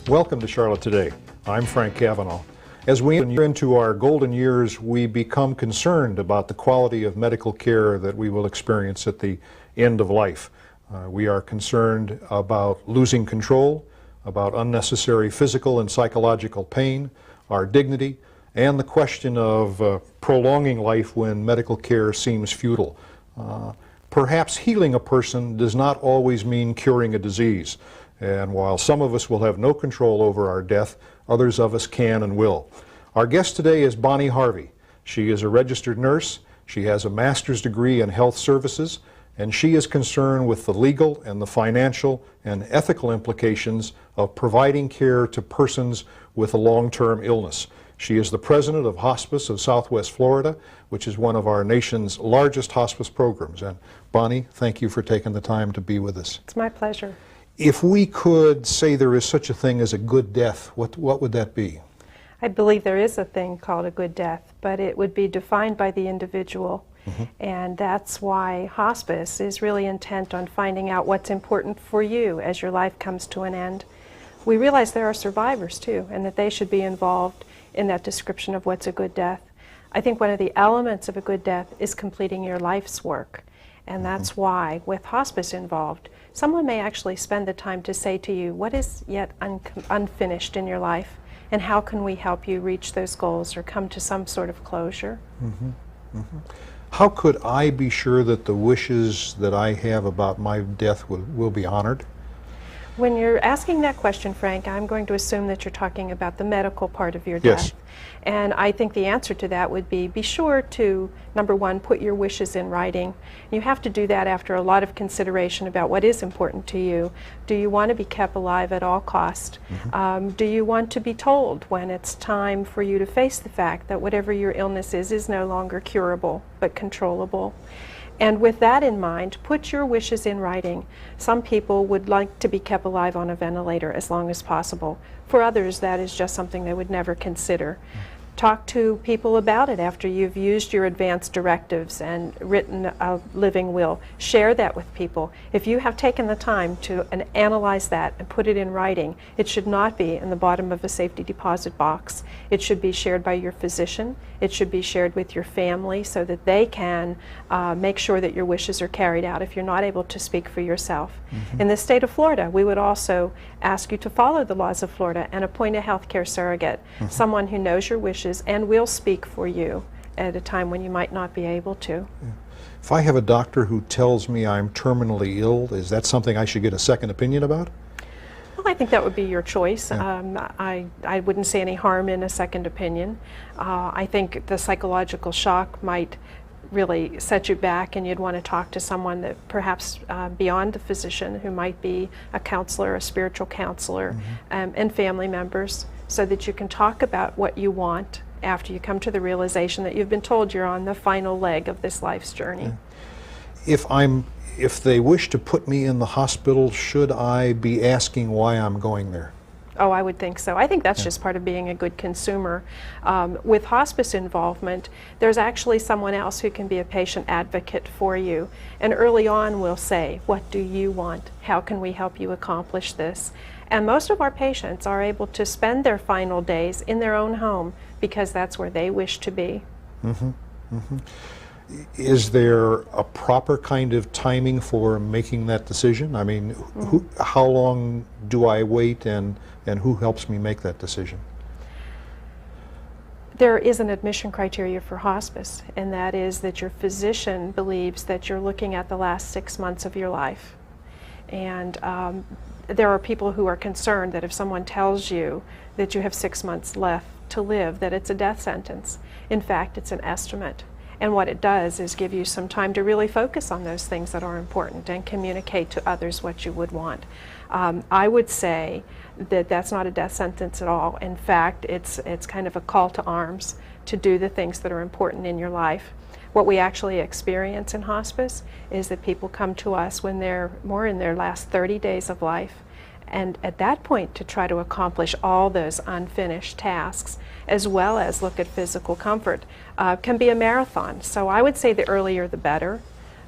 Welcome to Charlotte Today. I'm Frank Cavanaugh. As we enter into our golden years, we become concerned about the quality of medical care that we will experience at the end of life. We are concerned about losing control, about unnecessary physical and psychological pain, our dignity, and the question of prolonging life when medical care seems futile. Perhaps healing a person does not always mean curing a disease. And while some of us will have no control over our death, others of us can and will. Our guest today is Bonnie Harvey. She is a registered nurse. She has a master's degree in health services, and she is concerned with the legal and the financial and ethical implications of providing care to persons with a long-term illness. She is the president of Hospice of Southwest Florida, which is one of our nation's largest hospice programs. And Bonnie, thank you for taking the time to be with us. It's my pleasure. If we could say there is such a thing as a good death, what would that be? I believe there is a thing called a good death, but it would be defined by the individual. And that's why hospice is really intent on finding out what's important for you as your life comes to an end. We realize there are survivors too, and that they should be involved in that description of what's a good death. I think one of the elements of a good death is completing your life's work. And that's why, with hospice involved, someone may actually spend the time to say to you, what is yet unfinished in your life, and how can we help you reach those goals or come to some sort of closure? How could I be sure that the wishes that I have about my death will be honored? When you're asking that question, Frank, I'm going to assume that you're talking about the medical part of your death. Yes. And I think the answer to that would be sure to, number one, put your wishes in writing. You have to do that after a lot of consideration about what is important to you. Do you want to be kept alive at all cost? Do you want to be told when it's time for you to face the fact that whatever your illness is no longer curable, but controllable? And with that in mind, put your wishes in writing. Some people would like to be kept alive on a ventilator as long as possible. For others, that is just something they would never consider. Talk to people about it after you've used your advanced directives and written a living will. Share that with people. If you have taken the time to analyze that and put it in writing, it should not be in the bottom of a safety deposit box. It should be shared by your physician. It should be shared with your family so that they can make sure that your wishes are carried out if you're not able to speak for yourself. In the state of Florida, we would also ask you to follow the laws of Florida and appoint a healthcare surrogate, someone who knows your wishes and will speak for you at a time when you might not be able to. If I have a doctor who tells me I'm terminally ill, is that something I should get a second opinion about? Well, I think that would be your choice. I wouldn't see any harm in a second opinion. I think the psychological shock might really set you back, and you'd want to talk to someone that perhaps beyond the physician, who might be a counselor, a spiritual counselor, and family members, so that you can talk about what you want after you come to the realization that you've been told you're on the final leg of this life's journey. If they wish to put me in the hospital, should I be asking why I'm going there? Oh, I would think so. I think that's just part of being a good consumer. With hospice involvement, there's actually someone else who can be a patient advocate for you. And early on we'll say, what do you want? How can we help you accomplish this? And most of our patients are able to spend their final days in their own home because that's where they wish to be. Is there a proper kind of timing for making that decision? I mean, how long do I wait, and who helps me make that decision? There is an admission criteria for hospice, and that is that your physician believes that you're looking at the last 6 months of your life. And there are people who are concerned that if someone tells you that you have 6 months left to live, that it's a death sentence. In fact, it's an estimate. And what it does is give you some time to really focus on those things that are important and communicate to others what you would want. I would say that that's not a death sentence at all. In fact, it's kind of a call to arms to do the things that are important in your life. What we actually experience in hospice is that people come to us when they're more in their last 30 days of life, and at that point to try to accomplish all those unfinished tasks as well as look at physical comfort can be a marathon. So I would say the earlier the better.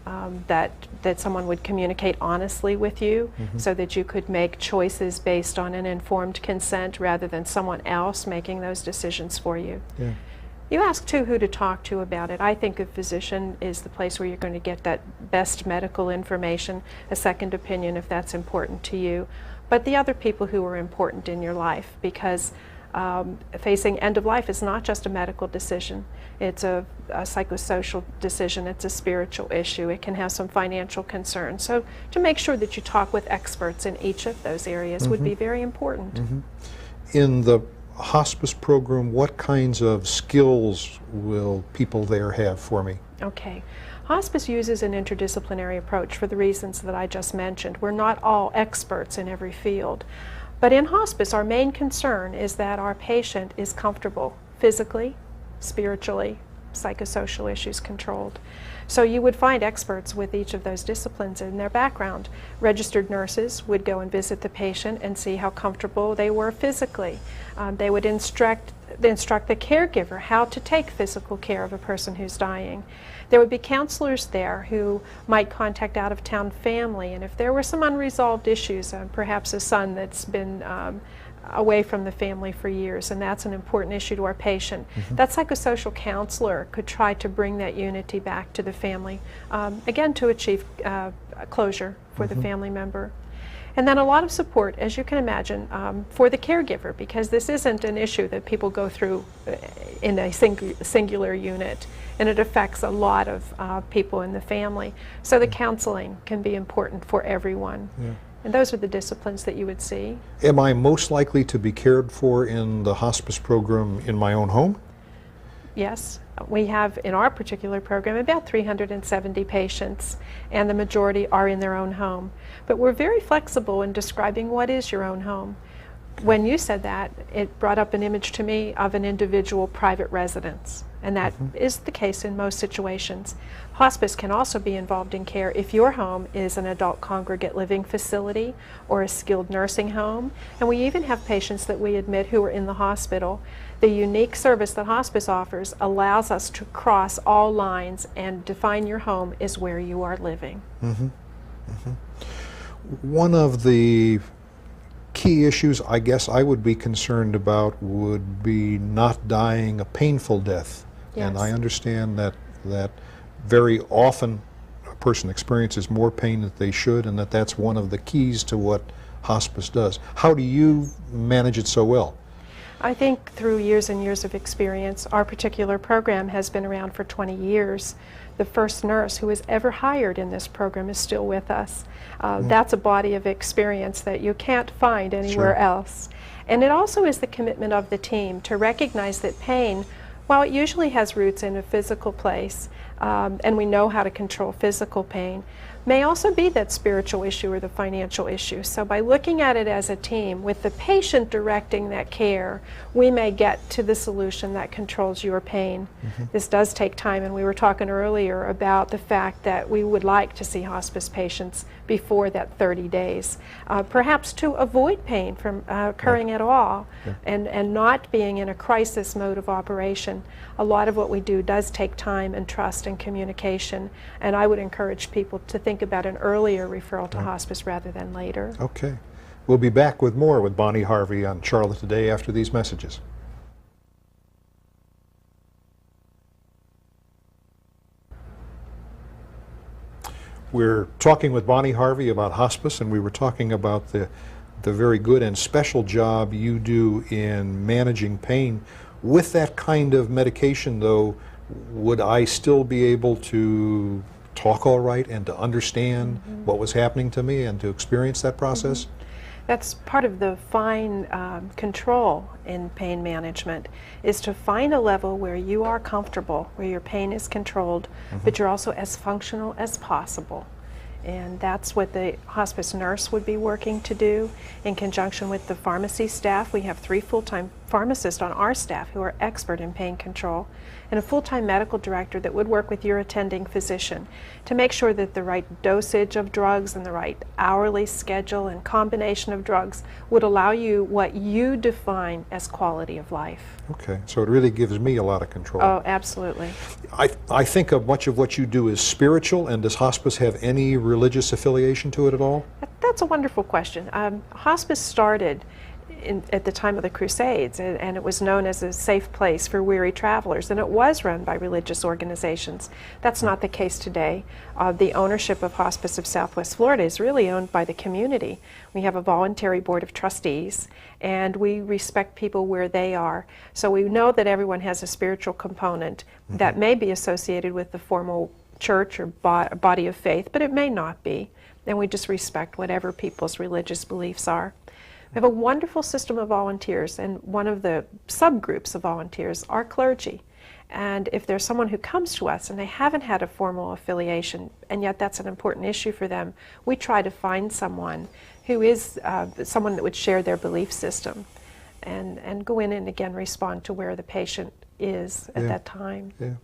that someone would communicate honestly with you so that you could make choices based on an informed consent rather than someone else making those decisions for you. Yeah. You asked too who to talk to about it. I think a physician is the place where you're going to get that best medical information, a second opinion if that's important to you, but the other people who are important in your life, because facing end of life is not just a medical decision. It's a psychosocial decision. It's a spiritual issue. It can have some financial concerns. So to make sure that you talk with experts in each of those areas would be very important. In the hospice program, what kinds of skills will people there have for me? Okay. Hospice uses an interdisciplinary approach for the reasons that I just mentioned. We're not all experts in every field. But in hospice, our main concern is that our patient is comfortable physically, spiritually, psychosocial issues controlled. So you would find experts with each of those disciplines in their background. Registered nurses would go and visit the patient and see how comfortable they were physically. They would instruct the caregiver how to take physical care of a person who's dying. There would be counselors there who might contact out-of-town family, and if there were some unresolved issues, perhaps a son that's been away from the family for years, and that's an important issue to our patient, that psychosocial counselor could try to bring that unity back to the family, again to achieve closure for the family member. And then a lot of support, as you can imagine, for the caregiver, because this isn't an issue that people go through in a singular unit, and it affects a lot of people in the family. So the counseling can be important for everyone. Yeah. And those are the disciplines that you would see. Am I most likely to be cared for in the hospice program in my own home? Yes. We have, in our particular program, about 370 patients, and the majority are in their own home. But we're very flexible in describing what is your own home. When you said that, it brought up an image to me of an individual private residence, and that is the case in most situations. Hospice can also be involved in care if your home is an adult congregate living facility or a skilled nursing home, and we even have patients that we admit who are in the hospital. The unique service that hospice offers allows us to cross all lines and define your home as where you are living. One of the key issues I guess I would be concerned about would be not dying a painful death. Yes. And I understand that very often a person experiences more pain than they should, and that's one of the keys to what hospice does. How do you manage it so well? I think through years and years of experience, our particular program has been around for 20 years. The first nurse who was ever hired in this program is still with us. That's a body of experience that you can't find anywhere else. And it also is the commitment of the team to recognize that pain, while it usually has roots in a physical place, and we know how to control physical pain, may also be that spiritual issue or the financial issue. So by looking at it as a team, with the patient directing that care, we may get to the solution that controls your pain. This does take time, and we were talking earlier about the fact that we would like to see hospice patients before that 30 days, perhaps to avoid pain from occurring at all, and not being in a crisis mode of operation. A lot of what we do does take time and trust and communication, and I would encourage people to think about an earlier referral to hospice rather than later. Okay. We'll be back with more with Bonnie Harvey on Charlotte Today after these messages. We're talking with Bonnie Harvey about hospice, and we were talking about the very good and special job you do in managing pain. With that kind of medication, though, would I still be able to talk all right and to understand what was happening to me and to experience that process? That's part of the fine control in pain management, is to find a level where you are comfortable, where your pain is controlled, but you're also as functional as possible. And that's what the hospice nurse would be working to do in conjunction with the pharmacy staff. We have 3 full-time pharmacists on our staff who are expert in pain control, and a full-time medical director that would work with your attending physician to make sure that the right dosage of drugs and the right hourly schedule and combination of drugs would allow you what you define as quality of life. Okay, so it really gives me a lot of control. Oh, absolutely. I think of much of what you do as spiritual, and does hospice have any religious affiliation to it at all? That's a wonderful question. Hospice started at the time of the Crusades, and it was known as a safe place for weary travelers, and it was run by religious organizations. That's not the case today. The ownership of Hospice of Southwest Florida is really owned by the community. We have a voluntary board of trustees, and we respect people where they are. So we know that everyone has a spiritual component that may be associated with the formal church or body of faith, but it may not be. And we just respect whatever people's religious beliefs are. We have a wonderful system of volunteers, and one of the subgroups of volunteers are clergy. And if there's someone who comes to us and they haven't had a formal affiliation, and yet that's an important issue for them, we try to find someone who is someone that would share their belief system and go in and again respond to where the patient is at that time. Yeah.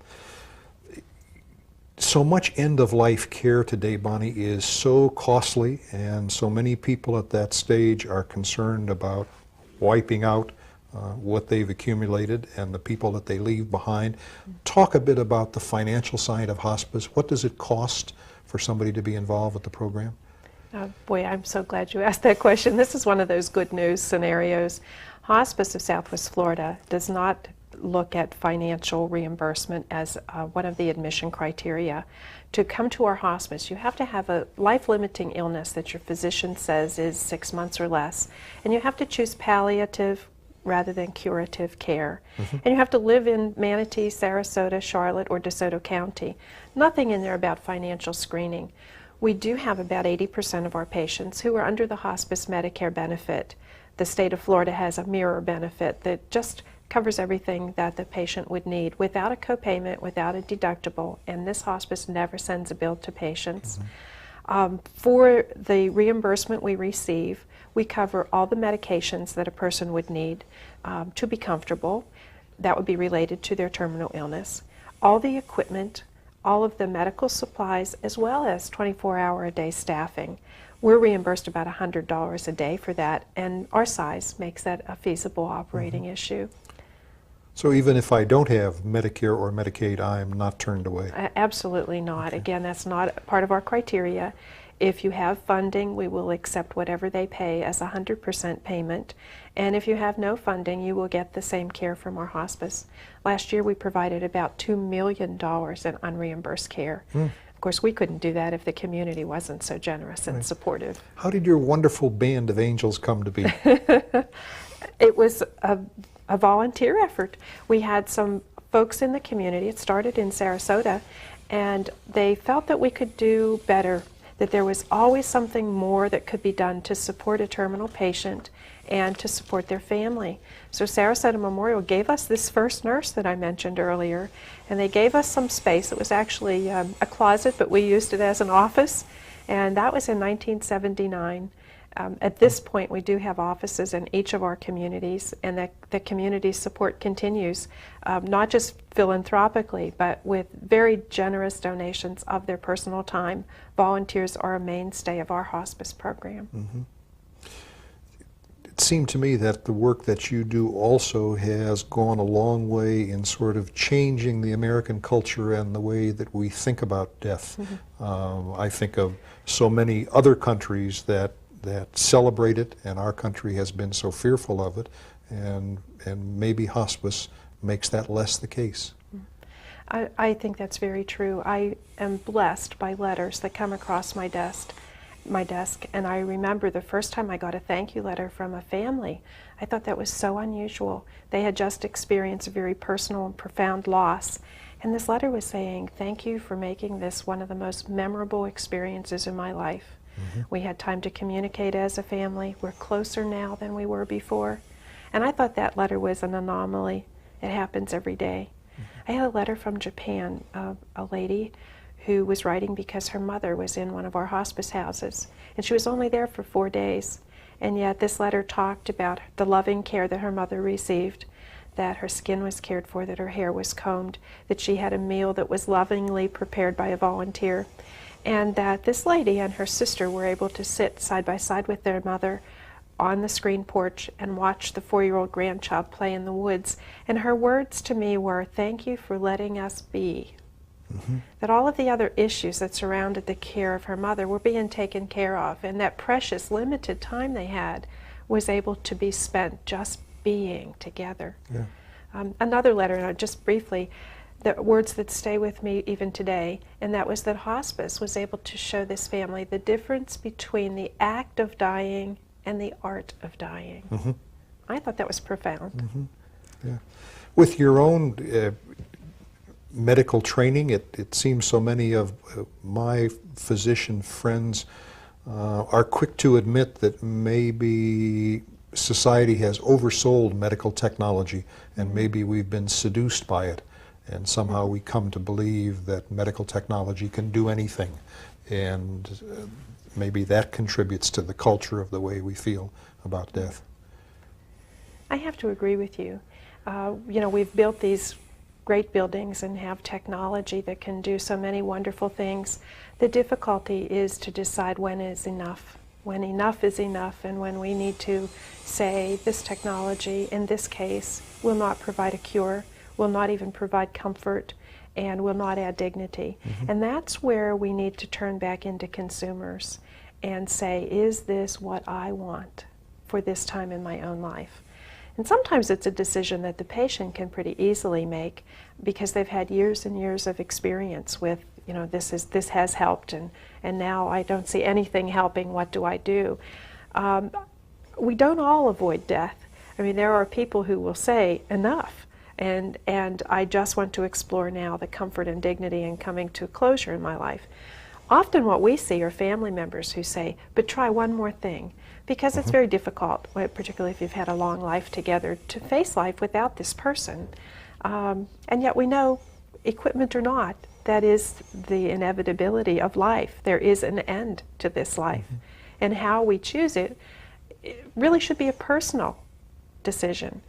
So much end-of-life care today, Bonnie, is so costly, and so many people at that stage are concerned about wiping out what they've accumulated and the people that they leave behind. Talk a bit about the financial side of hospice. What does it cost for somebody to be involved with the program? Boy, I'm so glad you asked that question. This is one of those good news scenarios. Hospice of Southwest Florida does not look at financial reimbursement as one of the admission criteria. To come to our hospice, you have to have a life-limiting illness that your physician says is 6 months or less, and you have to choose palliative rather than curative care. And you have to live in Manatee, Sarasota, Charlotte, or DeSoto County. Nothing in there about financial screening. We do have about 80% of our patients who are under the hospice Medicare benefit. The state of Florida has a mirror benefit that just covers everything that the patient would need without a copayment, without a deductible, and this hospice never sends a bill to patients. For the reimbursement we receive, we cover all the medications that a person would need to be comfortable. That would be related to their terminal illness. All the equipment, all of the medical supplies, as well as 24-hour-a-day staffing. We're reimbursed about $100 a day for that, and our size makes that a feasible operating issue. So even if I don't have Medicare or Medicaid, I'm not turned away? Absolutely not. Okay. Again, that's not part of our criteria. If you have funding, we will accept whatever they pay as 100% payment. And if you have no funding, you will get the same care from our hospice. Last year we provided about $2 million in unreimbursed care. Of course, we couldn't do that if the community wasn't so generous and supportive. How did your wonderful band of angels come to be? It was a volunteer effort. We had some folks in the community. It started in Sarasota, and they felt that we could do better, that there was always something more that could be done to support a terminal patient and to support their family. So Sarasota Memorial gave us this first nurse that I mentioned earlier, and they gave us some space. It was actually a closet, but we used it as an office, and that was in 1979. At this point, we do have offices in each of our communities, and the community support continues, not just philanthropically, but with very generous donations of their personal time. Volunteers are a mainstay of our hospice program. It seemed to me that the work that you do also has gone a long way in sort of changing the American culture and the way that we think about death. I think of so many other countries that celebrate it, and our country has been so fearful of it, and maybe hospice makes that less the case. I think that's very true. I am blessed by letters that come across my desk, and I remember the first time I got a thank you letter from a family. I thought that was so unusual. They had just experienced a very personal and profound loss, and this letter was saying, "Thank you for making this one of the most memorable experiences in my life." We had time to communicate as a family. We're closer now than we were before. And I thought that letter was an anomaly. It happens every day. I had a letter from Japan, a lady who was writing because her mother was in one of our hospice houses, and she was only there for 4 days. And yet this letter talked about the loving care that her mother received, that her skin was cared for, that her hair was combed, that she had a meal that was lovingly prepared by a volunteer, and that this lady and her sister were able to sit side by side with their mother on the screen porch and watch the 4-year-old grandchild play in the woods. And her words to me were, "Thank you for letting us be." That all of the other issues that surrounded the care of her mother were being taken care of, and that precious limited time they had was able to be spent just being together. Another letter, just briefly, the words that stay with me even today, and that was that hospice was able to show this family the difference between the act of dying and the art of dying. I thought that was profound. With your own medical training, it seems so many of my physician friends are quick to admit that maybe society has oversold medical technology, and maybe we've been seduced by it, and somehow we come to believe that medical technology can do anything, and maybe that contributes to the culture of the way we feel about death. I have to agree with you. You know, we've built these great buildings and have technology that can do so many wonderful things. The difficulty is to decide when is enough, when enough is enough, and when we need to say this technology, in this case, will not provide a cure, will not even provide comfort, and will not add dignity. And that's where we need to turn back into consumers and say, is this what I want for this time in my own life? And sometimes it's a decision that the patient can pretty easily make because they've had years and years of experience with, you know, this has helped, and now I don't see anything helping, what do I do? We don't all avoid death. I mean, there are people who will say, enough, and I just want to explore now the comfort and dignity in coming to a closure in my life. Often what we see are family members who say, but try one more thing, because it's very difficult, particularly if you've had a long life together, to face life without this person. And yet we know, equipment or not, that is the inevitability of life. There is an end to this life. And how we choose it really should be a personal decision.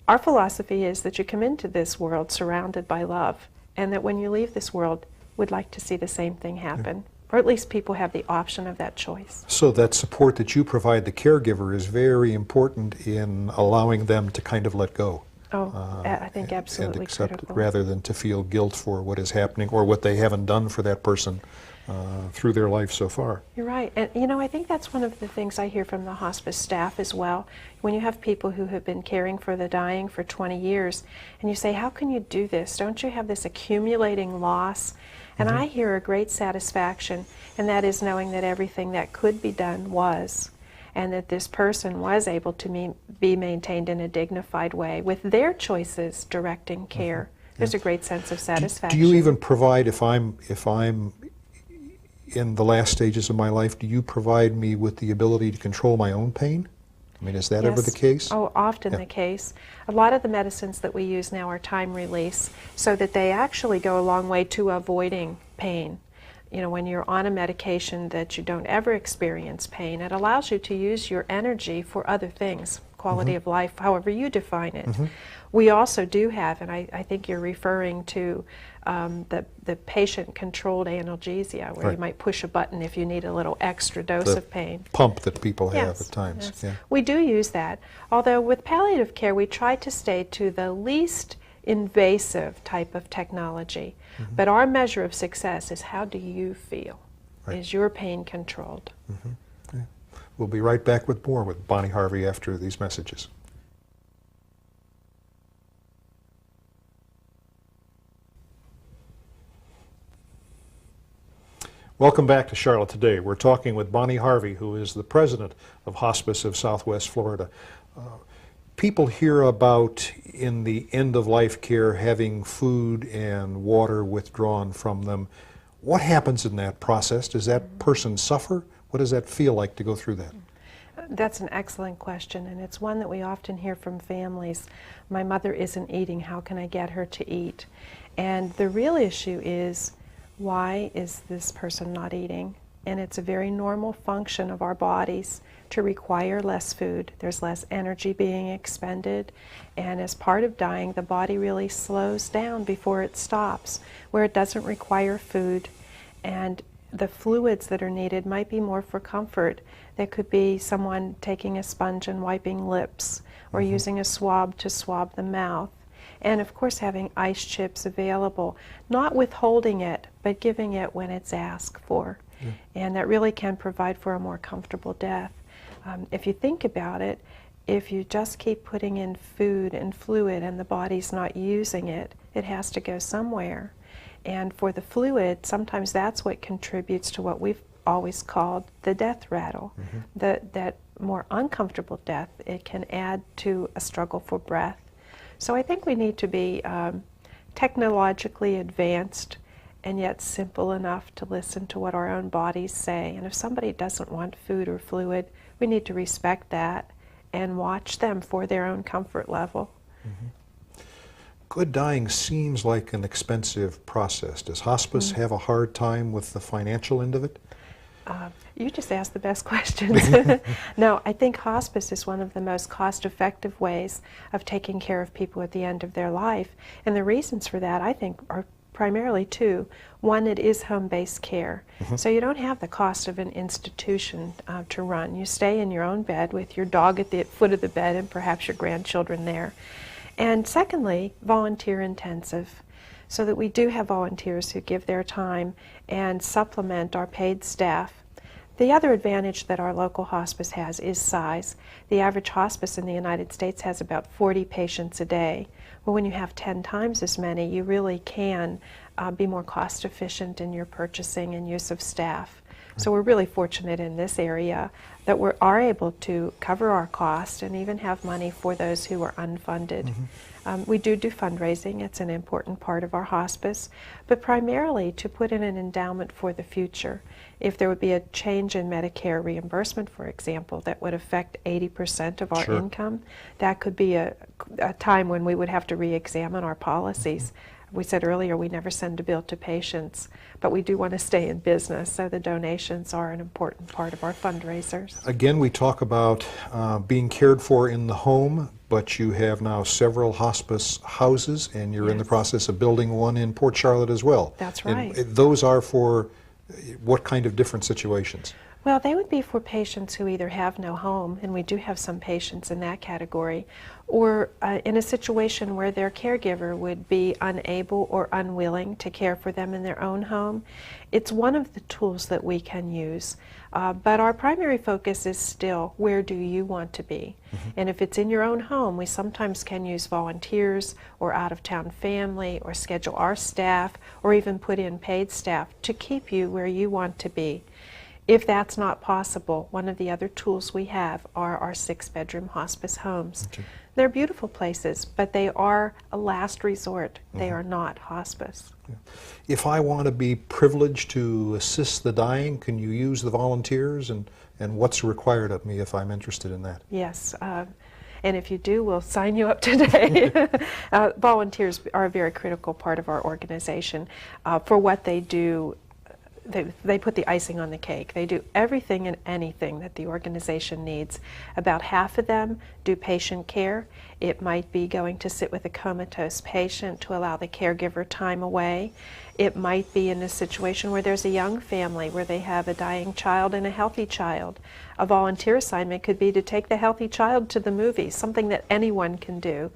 Our philosophy is that you come into this world surrounded by love, and that when you leave this world, would like to see the same thing happen. Or at least people have the option of that choice. So that support that you provide the caregiver is very important in allowing them to kind of let go. I think absolutely and accept critical. It, rather than to feel guilt for what is happening or what they haven't done for that person through their life so far. You're right. And you know, I think that's one of the things I hear from the hospice staff as well. When you have people who have been caring for the dying for 20 years, and you say, how can you do this? Don't you have this accumulating loss? And I hear a great satisfaction, and that is knowing that everything that could be done was, and that this person was able to be maintained in a dignified way with their choices directing care. There's a great sense of satisfaction. Do you even provide, if I'm in the last stages of my life, do you provide me with the ability to control my own pain? I mean, is that ever the case? Oh, often the case. A lot of the medicines that we use now are time release, so that they actually go a long way to avoiding pain. You know, when you're on a medication that you don't ever experience pain, it allows you to use your energy for other things, quality of life, however you define it. We also do have, and I think you're referring to the patient-controlled analgesia, where you might push a button if you need a little extra dose of pain. Pump that people have at times. Yes. We do use that, although with palliative care we try to stay to the least invasive type of technology. But our measure of success is, how do you feel? Is your pain controlled? We'll be right back with more with Bonnie Harvey after these messages. Welcome back to Charlotte Today. We're talking with Bonnie Harvey, who is the president of Hospice of Southwest Florida. People hear about, in the end-of-life care, having food and water withdrawn from them. What happens in that process? Does that person suffer? What does that feel like to go through that? That's an excellent question, and it's one that we often hear from families. My mother isn't eating, how can I get her to eat? And the real issue is, why is this person not eating? And it's a very normal function of our bodies to require less food. There's less energy being expended, and as part of dying, the body really slows down before it stops, where it doesn't require food, and the fluids that are needed might be more for comfort. There could be someone taking a sponge and wiping lips, or using a swab to swab the mouth. And of course having ice chips available, not withholding it, but giving it when it's asked for. And that really can provide for a more comfortable death. If you think about it, if you just keep putting in food and fluid and the body's not using it, it has to go somewhere. And for the fluid, sometimes that's what contributes to what we've always called the death rattle. That more uncomfortable death, it can add to a struggle for breath. So I think we need to be technologically advanced and yet simple enough to listen to what our own bodies say. And if somebody doesn't want food or fluid, we need to respect that and watch them for their own comfort level. Good dying seems like an expensive process. Does hospice have a hard time with the financial end of it? You just asked the best questions. No, I think hospice is one of the most cost-effective ways of taking care of people at the end of their life. And the reasons for that, I think, are primarily two. One, it is home-based care. So you don't have the cost of an institution to run. You stay in your own bed with your dog at the foot of the bed and perhaps your grandchildren there. And secondly, volunteer intensive, so that we do have volunteers who give their time and supplement our paid staff. The other advantage that our local hospice has is size. The average hospice in the United States has about 40 patients a day. Well, when you have 10 times as many, you really can be more cost efficient in your purchasing and use of staff. So we're really fortunate in this area that we are able to cover our cost and even have money for those who are unfunded. We do fundraising. It's an important part of our hospice, but primarily to put in an endowment for the future. If there would be a change in Medicare reimbursement, for example, that would affect 80% of our income, that could be a time when we would have to re-examine our policies. We said earlier we never send a bill to patients, but we do want to stay in business, so the donations are an important part of our fundraisers. Again, we talk about being cared for in the home, but you have now several hospice houses, and you're in the process of building one in Port Charlotte as well. That's right. And those are for what kind of different situations? Well, they would be for patients who either have no home, and we do have some patients in that category, or in a situation where their caregiver would be unable or unwilling to care for them in their own home. It's one of the tools that we can use, but our primary focus is still, where do you want to be? And if it's in your own home, we sometimes can use volunteers or out-of-town family, or schedule our staff, or even put in paid staff to keep you where you want to be. If that's not possible, one of the other tools we have are our 6-bedroom hospice homes. They're beautiful places, but they are a last resort. They are not hospice. If I want to be privileged to assist the dying, can you use the volunteers, and what's required of me if I'm interested in that? Yes, and if you do, we'll sign you up today. Volunteers are a very critical part of our organization for what they do. They put the icing on the cake. They do everything and anything that the organization needs. About half of them do patient care. It might be going to sit with a comatose patient to allow the caregiver time away. It might be in a situation where there's a young family where they have a dying child and a healthy child. A volunteer assignment could be to take the healthy child to the movies, something that anyone can do.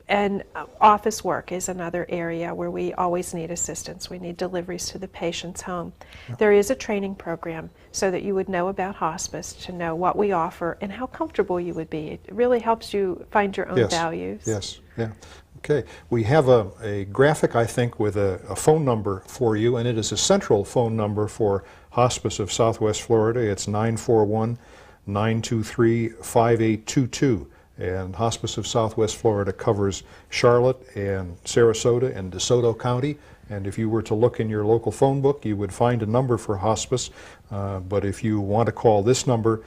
And office work is another area where we always need assistance. We need deliveries to the patient's home. There is a training program so that you would know about hospice, to know what we offer and how comfortable you would be. It really helps you find your own values. Yes, yeah. Okay, we have a graphic, I think, with a phone number for you, and it is a central phone number for Hospice of Southwest Florida. It's 941-923-5822. And Hospice of Southwest Florida covers Charlotte and Sarasota and DeSoto County. And if you were to look in your local phone book, you would find a number for hospice. But if you want to call this number,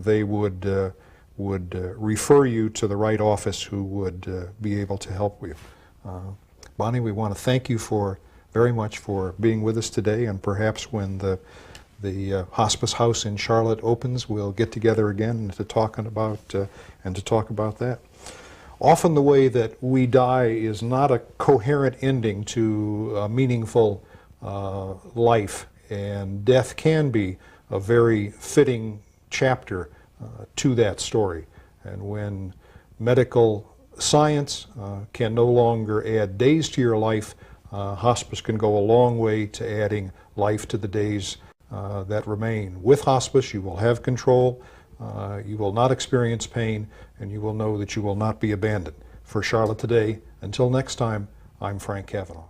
they would refer you to the right office who would be able to help you. Bonnie, we want to thank you very much for being with us today. And perhaps when the the Hospice House in Charlotte opens, we'll get together again to talk about that. Often the way that we die is not a coherent ending to a meaningful life, and death can be a very fitting chapter to that story. And when medical science can no longer add days to your life, hospice can go a long way to adding life to the days that remain. With hospice, you will have control, you will not experience pain, and you will know that you will not be abandoned. For Charlotte Today, until next time, I'm Frank Cavanaugh.